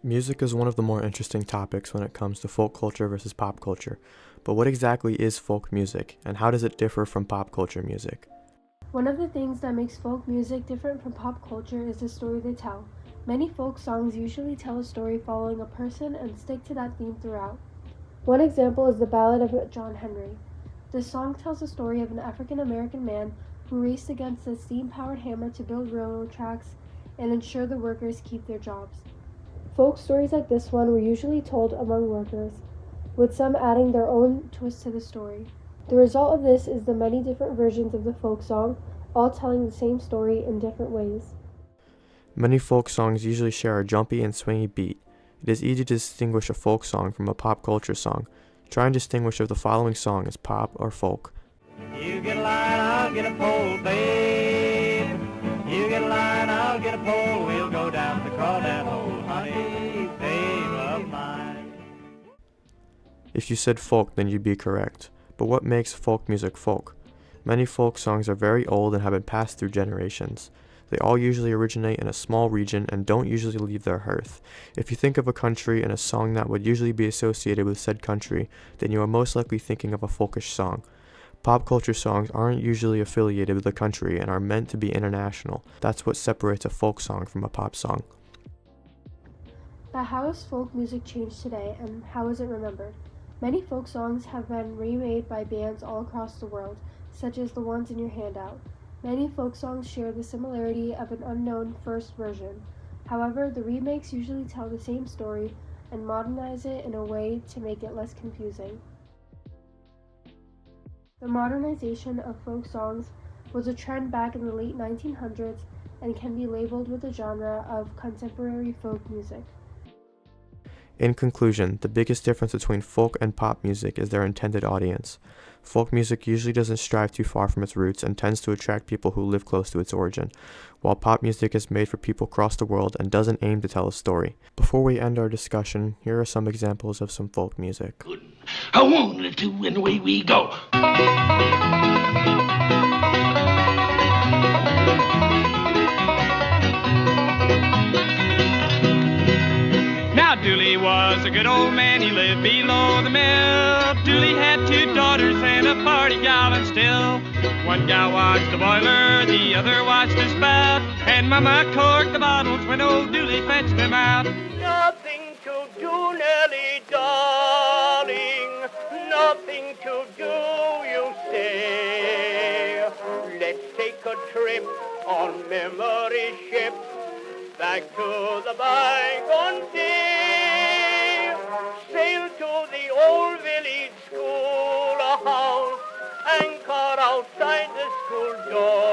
Music is one of the more interesting topics when it comes to folk culture versus pop culture. But what exactly is folk music, and how does it differ from pop culture music? One of the things that makes folk music different from pop culture is the story they tell. Many folk songs usually tell a story following a person and stick to that theme throughout. One example is the Ballad of John Henry. This song tells the story of an African American man who raced against a steam-powered hammer to build railroad tracks and ensure the workers keep their jobs. Folk stories like this one were usually told among workers, with some adding their own twist to the story. The result of this is the many different versions of the folk song, all telling the same story in different ways. Many folk songs usually share a jumpy and swingy beat. It is easy to distinguish a folk song from a pop culture song. Try and distinguish if the following song is pop or folk. You get a line, I'll get a pole, babe. You get a line, I'll get a pole. We'll go down the crawdad hole, honey, babe of mine. If you said folk, then you'd be correct. But what makes folk music folk? Many folk songs are very old and have been passed through generations. They all usually originate in a small region and don't usually leave their hearth. If you think of a country and a song that would usually be associated with said country, then you are most likely thinking of a folkish song. Pop culture songs aren't usually affiliated with a country and are meant to be international. That's what separates a folk song from a pop song. But how has folk music changed today, and how is it remembered? Many folk songs have been remade by bands all across the world, such as the ones in your handout. Many folk songs share the similarity of an unknown first version. However, the remakes usually tell the same story and modernize it in a way to make it less confusing. The modernization of folk songs was a trend back in the late 1900s and can be labeled with the genre of contemporary folk music. In conclusion, the biggest difference between folk and pop music is their intended audience. Folk music usually doesn't strive too far from its roots and tends to attract people who live close to its origin, while pop music is made for people across the world and doesn't aim to tell a story. Before we end our discussion, here are some examples of some folk music. A one, a two, and away we go. Now Dooley was a good old man, he lived below the mill. Dooley had two daughters and a 40-gallon still. One gal watched the boiler, the other watched the spout, and Mama corked the bottles when old Dooley fetched them out. Nothing to do, Nellie, darling, nothing to do, you say. Let's take a trip on memory ship back to the bygone day. Sail to the old village schoolhouse, anchor outside the school door.